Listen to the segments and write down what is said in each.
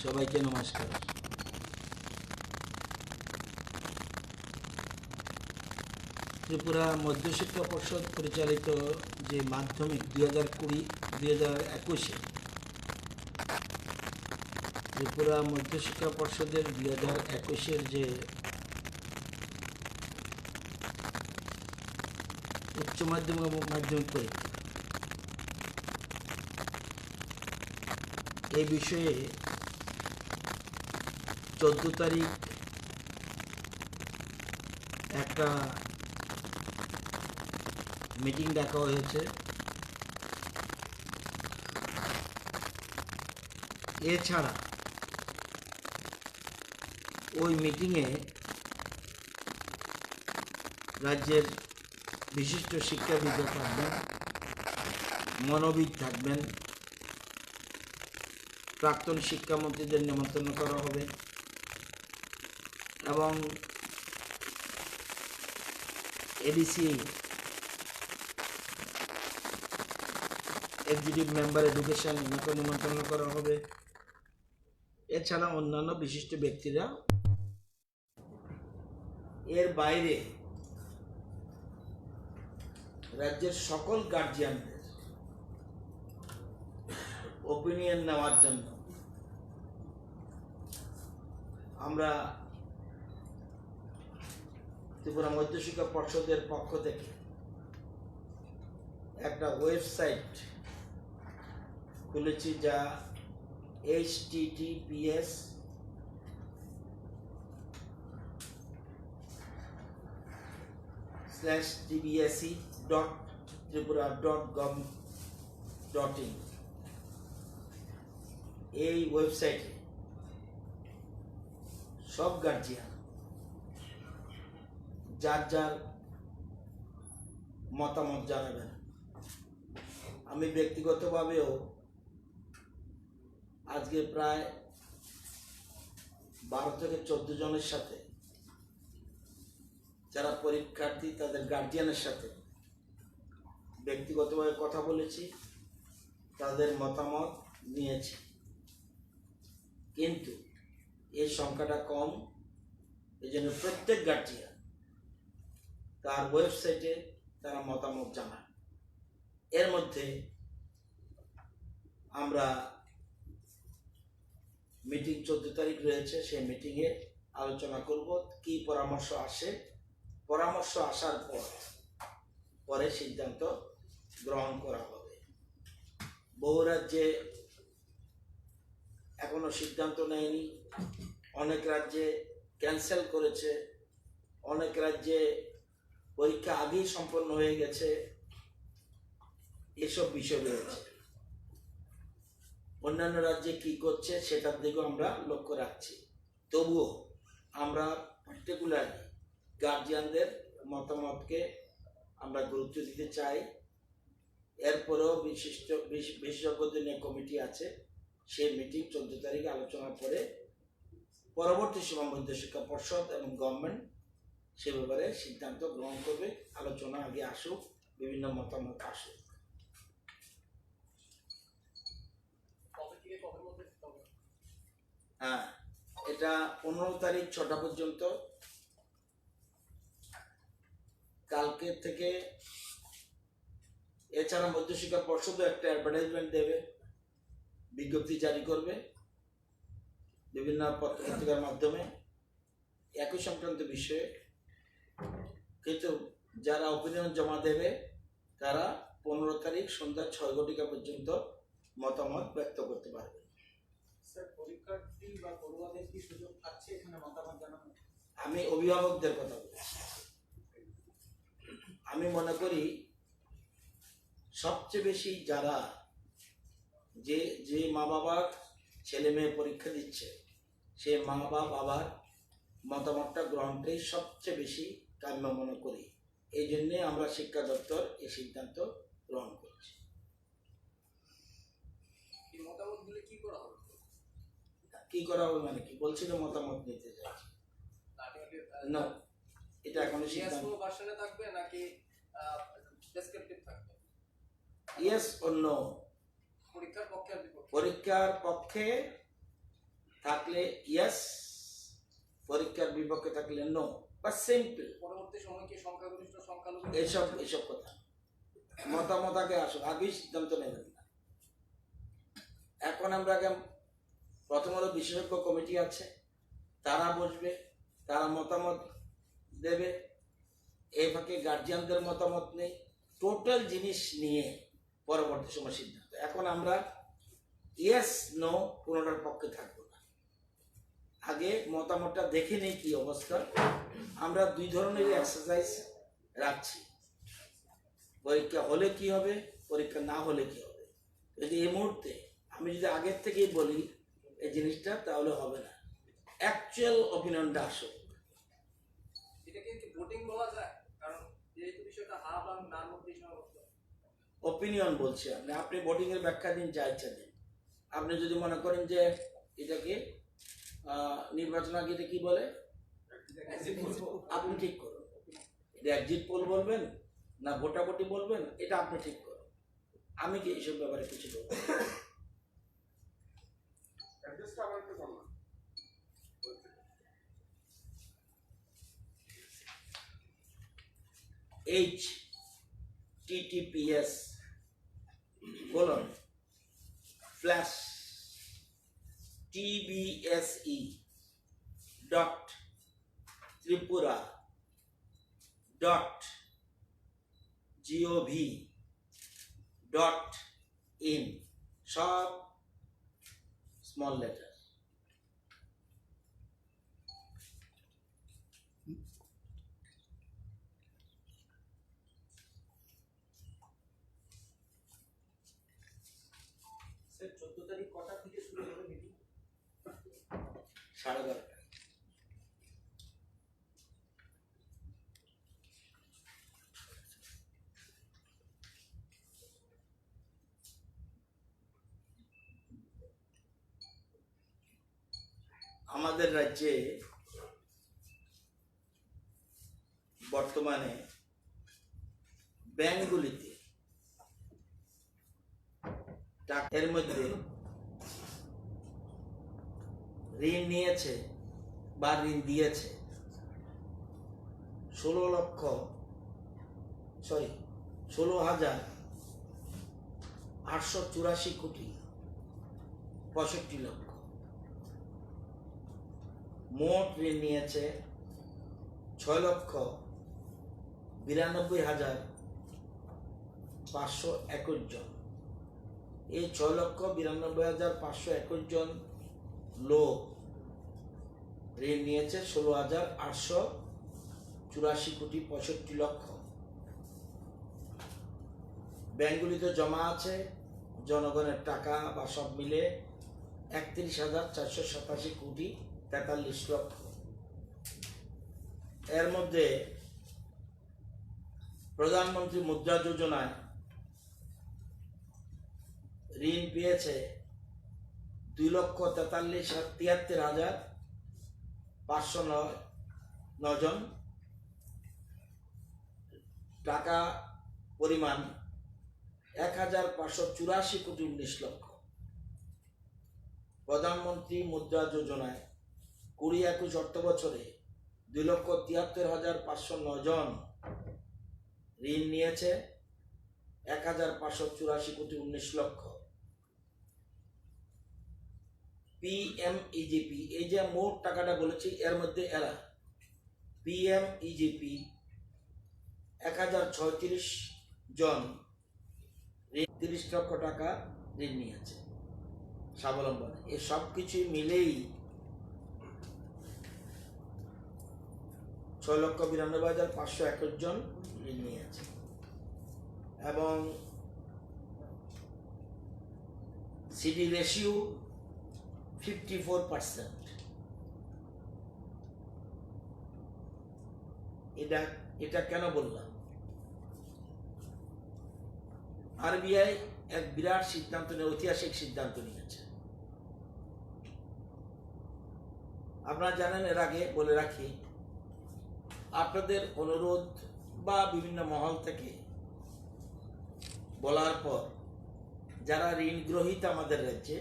সবাইকে নমস্কার। ত্রিপুরা মধ্যশিক্ষা পর্ষদ পরিচালিত যে মাধ্যমিক 2020-2021 ত্রিপুরা মধ্যশিক্ষা পর্ষদের 2021 যে উচ্চ মাধ্যমিক এবং মাধ্যমিক পরীক্ষা, এই বিষয়ে 14 তারিখ একটা মিটিং ডাকা হয়েছে। এছাড়া ওই মিটিংয়ে রাজ্যের বিশিষ্ট শিক্ষাবিদরা থাকবেন, মনোবিদ থাকবেন, প্রাক্তন শিক্ষামন্ত্রীদের নিমন্ত্রণ করা হবে এবং এডিসি এক্সিকিউটিভ মেম্বার এডুকেশন এনাকে নিমন্ত্রণ করা হবে। এছাড়া অন্যান্য বিশিষ্ট ব্যক্তিরা। এর বাইরে রাজ্যের সকল গার্জিয়ানদের ওপিনিয়ন নেওয়ার জন্য আমরা ত্রিপুরা মধ্যশিক্ষা পর্ষদের পক্ষ থেকে একটা ওয়েবসাইট খুলেছি, যা https://tbse.tripura.gov.in। এই ওয়েবসাইটে সব গার্জিয়ান যার যার মতামত জানাবেন। আমি ব্যক্তিগতভাবেও আজকে প্রায় 12 থেকে 14 জনের সাথে, যারা পরীক্ষার্থী তাদের গার্জিয়ানের সাথে ব্যক্তিগতভাবে কথা বলেছি, তাদের মতামত নিয়েছি। কিন্তু এই সংখ্যাটা কম, এই জন্য প্রত্যেক গার্জিয়ান তার ওয়েবসাইটে তারা মতামত জানায়। এর মধ্যে আমরা মিটিং 14 তারিখ রয়েছে, সেই মিটিংয়ে আলোচনা করব কি পরামর্শ আসে। পরামর্শ আসার পরে সিদ্ধান্ত গ্রহণ করা হবে। বহু রাজ্যে এখনো সিদ্ধান্ত নেয়নি, অনেক রাজ্যে ক্যান্সেল করেছে, অনেক রাজ্যে পরীক্ষা আগেই সম্পন্ন হয়ে গেছে। এসব বিষয় রয়েছে। অন্যান্য রাজ্যে কি করছে সেটার দিকেও আমরা লক্ষ্য রাখছি। তবুও আমরা পার্টিকুলারলি গার্জিয়ানদের মতামতকে আমরা গুরুত্ব দিতে চাই। এরপরেও বিশেষজ্ঞদের নিয়ে কমিটি আছে, সেই মিটিং 14 তারিখে আলোচনার পরে পরবর্তী সময় মধ্যশিক্ষা পর্ষদ এবং গভর্নমেন্ট সে ব্যাপারে সিদ্ধান্ত গ্রহণ করবে। আলোচনা আগে আসুক, বিভিন্ন মতামত আসুক। হ্যাঁ, এটা 15 তারিখ 6টা পর্যন্ত। কালকে থেকে এছাড়া মধ্যশিক্ষা পর্ষদও একটা অ্যাডভার্টাইজমেন্ট দেবে, বিজ্ঞপ্তি জারি করবে বিভিন্ন পত্রিকার মাধ্যমে একই সংক্রান্ত বিষয়ে। কিন্তু যারা অপিনিয়ন জমা দেবে তারা 15 তারিখ সন্ধ্যা 6 ঘটিকা পর্যন্ত মতামত ব্যক্ত করতে পারবে। পরীক্ষার্থী বা পড়ুয়াদের কি সুযোগ থাকছে এখানে মতামত জানানো? আমি অভিভাবকদের কথা বলছি। আমি মনে করি সবচেয়ে বেশি যারা যে মা বাবার ছেলে মেয়ে পরীক্ষা দিচ্ছে, সে মা বাবার মতামতটা গ্রহণটাই সবচেয়ে বেশি কাম্য মনে করি। এই জন্যে আমরা শিক্ষা দপ্তর এই সিদ্ধান্ত গ্রহণ করছি। মতামতগুলো কি করা হবে? কি করা হবে মানে কি বলছিল? মতামত নিতে চাইছি না, এটা এখনো সিদ্ধান্ত। ভার্সনে থাকবে নাকি ডেসক্রিপটিভ থাকবে? Yes or no. পরীক্ষার পক্ষে আর বিপক্ষে? পরীক্ষার পক্ষে থাকলে ইয়েস, পরীক্ষার বিপক্ষে থাকলে নো, বা সিম্পল। পরবর্তী সময় কি সংখ্যাগরিষ্ঠ সংখ্যালঘু এসব কথা মতামত আগে আসুক, আগেই সিদ্ধান্ত নেবেন না। এখন আমরা প্রথম হলো বিশেষজ্ঞ কমিটি আছে, তারা বসবে, তারা মতামত দেবে, এই ফাঁকে গার্জিয়ানদের মতামত নেই, টোটাল জিনিস নিয়ে পরবর্তী সময় সিদ্ধান্ত। এখন আমরা ইয়েস নো কোনোটার পক্ষে থাকবো না, আগে মতামতটা দেখে নেই কি অবস্থা। আমরা দুই ধরনের এক্সারসাইজ রাখছি, পরীক্ষা হলে কি হবে, পরীক্ষা না হলে কি হবে। যদি এই মুহূর্তে আমি যদি আগের থেকেই বলি এই জিনিসটা, তাহলে হবে না। অ্যাকচুয়াল অপিনিয়নটা আসুক। এটাকে কি ভোটিং বলা যায়? কারণ যেহেতু বিষয়টা হা বা নার মধ্যে সীমাবদ্ধ। অপিনিয়ন বলছি আমি, আপনি ভোটিং এর ব্যাখ্যা দিন, যা ইচ্ছা দিন। আপনি যদি মনে করেন যে এটাকে নির্বাচন আগে এটা কি বলে, আপনি ঠিক করুন। এটা এক্সিট পোল বলবেন না ভোটাভুটি বলবেন, এটা আপনি ঠিক করুন। আমি কি এইসব ব্যাপারে কিছু বলবো? https://tbse.tripura.gov.in, সব স্মল লেটার। স্যার 14 তারিখ কটা থেকে শুরু হবে মিটিং? 11:30। আমাদের রাজ্যে বর্তমানে ব্যাংকগুলিতে এর মধ্যে ঋণ নিয়েছে বা ঋণ দিয়েছে 16,884 কোটি 65 লক্ষ। মোট ঋণ নিয়েছে 6,92,521 জন। এই 6,92,521 জন লোক ঋণ নিয়েছে 16,884 কোটি 65 লক্ষ। ব্যাংকগুলিতে জমা আছে জনগণের টাকা বা সব মিলে 31,487 কোটি 43 লক্ষ। এর মধ্যে প্রধানমন্ত্রী মুদ্রা যোজনায় ঋণ পেয়েছে 2,73,509 জন। টাকা পরিমাণ 1,584 কোটি 19 লক্ষ। প্রধানমন্ত্রী মুদ্রা যোজনায় 20-21 অর্থ বছরে 2,73,509 জন ঋণ নিয়েছে 1,584 কোটি 19 লক্ষ। পিএমইজিপি, এই যে মোট টাকাটা বলেছি এর মধ্যে এরা পিএমইজিপি 1,036 জন 30 লক্ষ টাকা ঋণ নিয়েছে স্বাবলম্বন। এই সব কিছু মিলেই 6,92,521 জন ঋণ নিয়েছে এবং সিডি রেশিও 54%। এটা কেন বললাম? আরবিআই এক বিরাট সিদ্ধান্ত নিয়ে, ঐতিহাসিক সিদ্ধান্ত নিয়েছে। আপনারা জানেন, এর আগে বলে রাখি, আপনাদের অনুরোধ বা বিভিন্ন মহল থেকে বলার পর যারা ঋণ গ্রহীতা আমাদের রাজ্যে,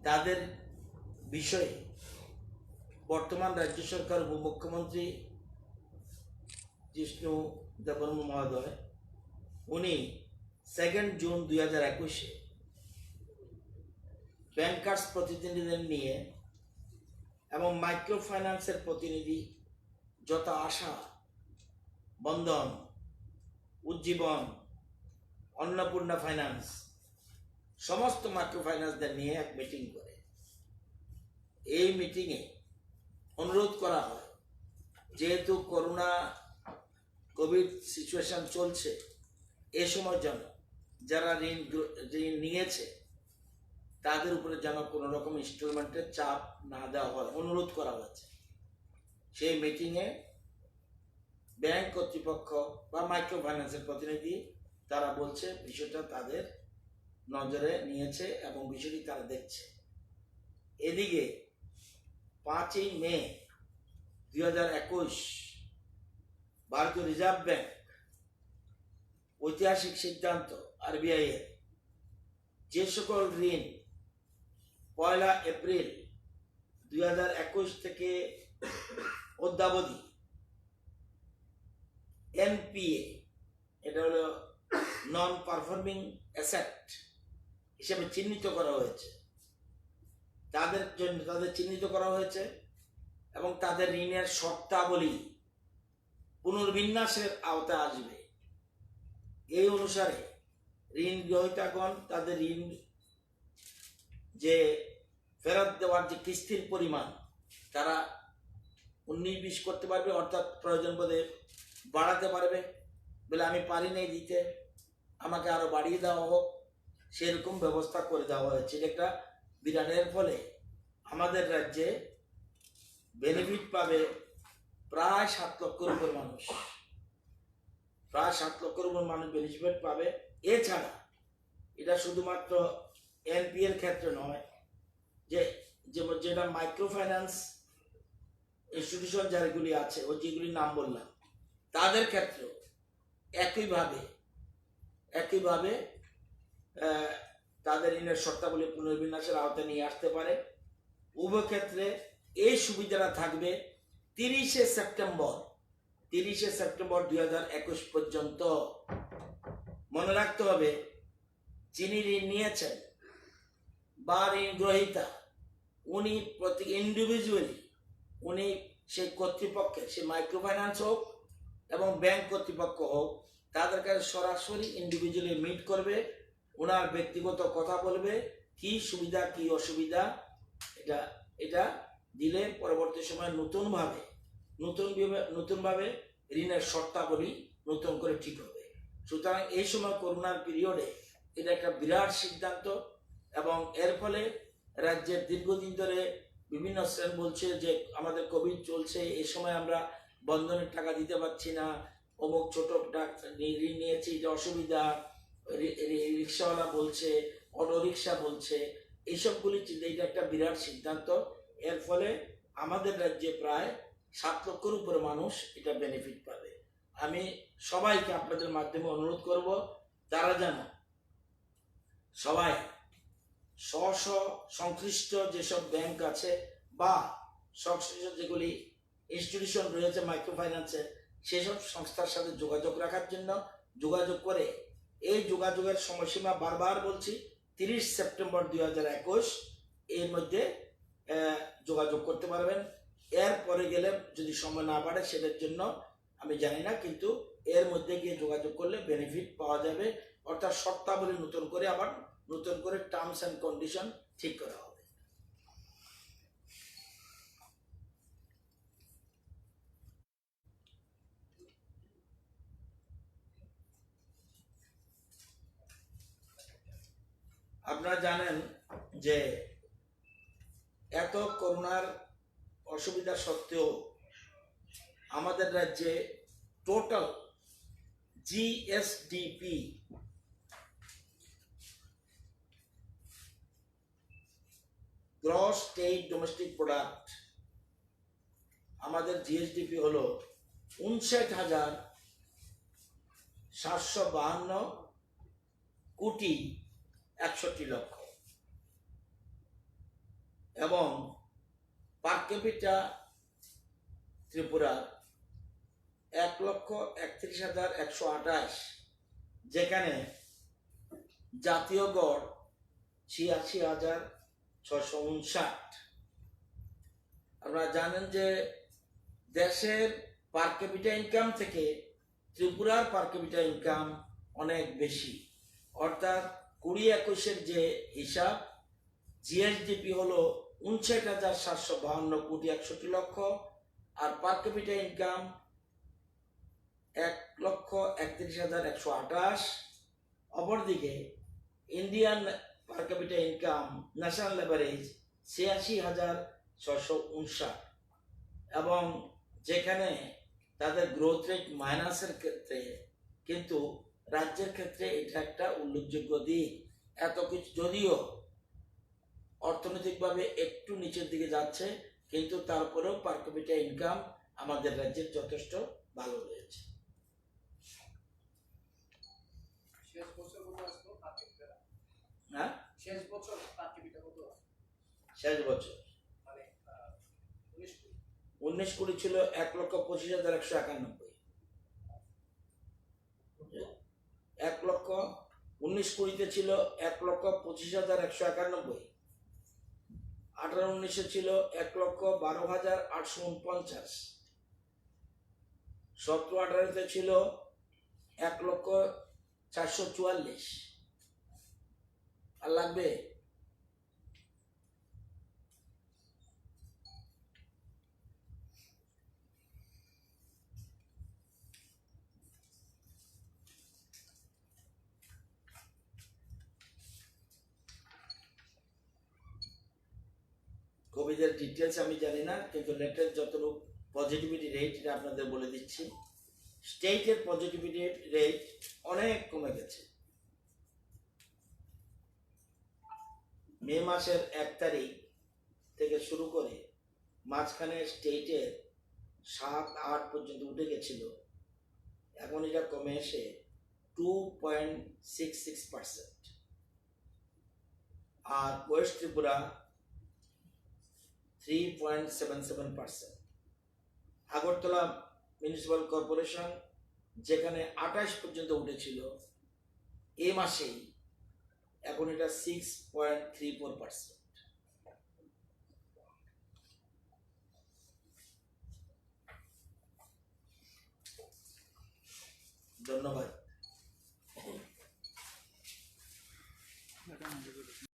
তাদের বিষয়ে বর্তমান রাজ্য সরকার উপমুখ্যমন্ত্রী জিষ্ণু দেববর্মা মহোদয় উনি 2 জুন 2021 ব্যাংকার্স প্রতিনিধিদের নিয়ে এবং মাইক্রো ফাইন্যান্সের প্রতিনিধি যত আশা, বন্ধন, উজ্জীবন, অন্নপূর্ণা ফাইন্যান্স সমস্ত মাইক্রো ফাইন্যান্সদের নিয়ে এক মিটিং করে। এই মিটিংয়ে অনুরোধ করা হয়, যেহেতু করোনা কোভিড সিচুয়েশন চলছে, এ সময় যেন যারা ঋণ নিয়েছে তাদের উপরে যেন কোনো রকম ইনস্টলমেন্টের চাপ না দেওয়া হয়, অনুরোধ করা হয়েছে। সেই মিটিংয়ে ব্যাংক কর্তৃপক্ষ বা মাইক্রো ফাইন্যান্সের প্রতিনিধি তারা বলছে বিষয়টা তাদের নজরে নিয়েছে এবং বিষয়টি তারা দেখছে। এদিকে 5 মে 2021 ভারতীয় রিজার্ভ ব্যাংক ঐতিহাসিক সিদ্ধান্ত আরবিআই এর যে সকল ঋণ 1 এপ্রিল 2021 থেকে অদ্যাবধি এনপিএ, এটা হলো নন পারফর্মিং অ্যাসেট হিসেবে চিহ্নিত করা হয়েছে, তাদের চিহ্নিত করা হয়েছে এবং তাদের ঋণের শর্তাবলী পুনর্বিন্যাসের আওতায় আসবে। এই অনুসারে ঋণ গ্রহীতাগণ তাদের ঋণ যে ফেরত দেওয়ার যে কিস্তির পরিমাণ তারা 19-20 করতে পারবে, অর্থাৎ প্রয়োজন বোধে বাড়াতে পারবে, বলে আমি পারি নাই দিতে, আমাকে আরো বাড়িয়ে দেওয়া হোক, সেরকম ব্যবস্থা করে দেওয়া হয়েছে। এটা বিধানের ফলে আমাদের রাজ্যে বেনিফিট পাবে প্রায় 7 লক্ষের উপর মানুষ, প্রায় 7 লক্ষের উপর মানুষ বেনিফিট পাবে। এছাড়া এটা শুধুমাত্র এনপি এর ক্ষেত্রে নয়, যেটা মাইক্রো ফাইন্যান্স ইনস্টিটিউশন যেগুলি আছে ও যেগুলির নাম বললাম তাদের ক্ষেত্রেও একইভাবে তাদের ঋণের শর্তাবলী পুনর্বিন্যাসের আওতায় নিয়ে আসতে পারে। উভয় ক্ষেত্রে এই সুবিধাটা থাকবে 30 সেপ্টেম্বর 2021 পর্যন্ত। মনে রাখতে হবে, যিনি ঋণ নিয়েছেন বা ঋণ গ্রহীতা উনি প্রতি ইন্ডিভিজুয়ালি উনি সেই কর্তৃপক্ষের, সে মাইক্রো ফাইন্যান্স হোক এবং ব্যাংক কর্তৃপক্ষ হোক, তাদের কাছে সরাসরি ইন্ডিভিজুয়ালি মিট করবে, ওনার ব্যক্তিগত কথা বলবে, কি সুবিধা কি অসুবিধা, এটা দিলে পরবর্তী সময় নতুনভাবে ঋণের শর্তাবলী নতুন করে ঠিক হবে। সুতরাং এই সময় করোনার পিরিয়ডে এটা একটা বিরাট সিদ্ধান্ত এবং এর ফলে রাজ্যের দীর্ঘদিন ধরে বিভিন্ন শ্রেণী বলছে যে আমাদের কোভিড চলছে, এই সময় আমরা বন্ধনের টাকা দিতে পারছি না, অমুক ছোট ঋণ নিয়েছি, এটা অসুবিধা, রিক্সাওয়ালা বলছে, অটো রিক্সা বলছে, এইসবগুলি এটা একটা বিরাট সিদ্ধান্ত। এর ফলে আমাদের রাজ্যে প্রায় 7 লক্ষের উপরে মানুষ এটা বেনিফিট পাবে। আমি সবাইকে আপনাদের মাধ্যমে অনুরোধ করব, তারা যেন সবাই সংশ্লিষ্ট যেসব ব্যাংক আছে বা সংশ্লিষ্ট যেগুলি ইনস্টিটিউশন রয়েছে মাইক্রো ফাইন্যান্সের, সেসব সংস্থার সাথে যোগাযোগ রাখার জন্য যোগাযোগ করে, এই যোগাযোগের সময়সীমা বারবার বলছি 30 সেপ্টেম্বর 2021 এর মধ্যে যোগাযোগ করতে পারবেন। এর পরে গেলে যদি সময় না বাড়ে সেটার জন্য আমি জানি না, কিন্তু এর মধ্যে গিয়ে যোগাযোগ করলে বেনিফিট পাওয়া যাবে, অর্থাৎ শর্তাবলী নতুন করে টার্মস অ্যান্ড কন্ডিশন ঠিক করা হবে। আপনারা জানেন যে এত করোনার অসুবিধা সত্ত্বেও আমাদের রাজ্যে total GSDP gross state domestic product, আমাদের জিএসডিপি হলো 59,752 কোটি 61 লক্ষ এবং পার ক্যাপিটা ত্রিপুরা 1,31,128, যেখানে জাতীয় গড় 86,659। আপনারা জানেন যে দেশের পার ক্যাপিটা ইনকাম থেকে ত্রিপুরার পার ক্যাপিটা ইনকাম অনেক বেশি, অর্থাৎ 2021-এর যে হিসাব, জিএসডিপি হলো 59,752,61,00,000, আর পার ক্যাপিটা ইনকাম 1,31,128। অপরদিকে ইন্ডিয়ান পার ক্যাপিটা ইনকাম ন্যাশনাল এভারেজ 86,659, এবং যেখানে তাদের গ্রোথ রেট মাইনাসের ক্ষেত্রে, কিন্তু রাজ্যের ক্ষেত্রে এটা একটা উল্লেখযোগ্য দিক। এত কিছু যদিও অর্থনৈতিকভাবে একটু নিচের দিকে যাচ্ছে, কিন্তু তারপরেও পার ক্যাপিটা ইনকাম আমাদের রাজ্যের যথেষ্ট ভালো রয়েছে। শেষ বছর কত আসলো পার ক্যাপিটা? হ্যাঁ, শেষ বছর পার ক্যাপিটা কত? শেষ বছর মানে 19 কোটি ছিল 1,25,191। 19 কোটিতে ছিল 1,25,191, 18-19-এ ছিল 1,12,849, 17-18-তে ছিল 1,444। আর লাগবে? কোভিডের ডিটেলস আমি জানি না, কিন্তু লেটেস্ট যতটুকু পজিটিভিটি রেট এটা আপনাদের বলে দিচ্ছি। স্টেটের পজিটিভিটি রেট অনেক কমে গেছে। মে মাসের 1 তারিখ থেকে শুরু করে মাঝখানে স্টেটের 7-8 পর্যন্ত উঠে গেছিল, এখন এটা কমে এসে 2.66%। আর west Tripura 3.77%। Agartala municipal corporation, যেখানে 28 পর্যন্ত উঠেছিল এই মাসেই, এখন এটা 6.34%। ধন্যবাদ।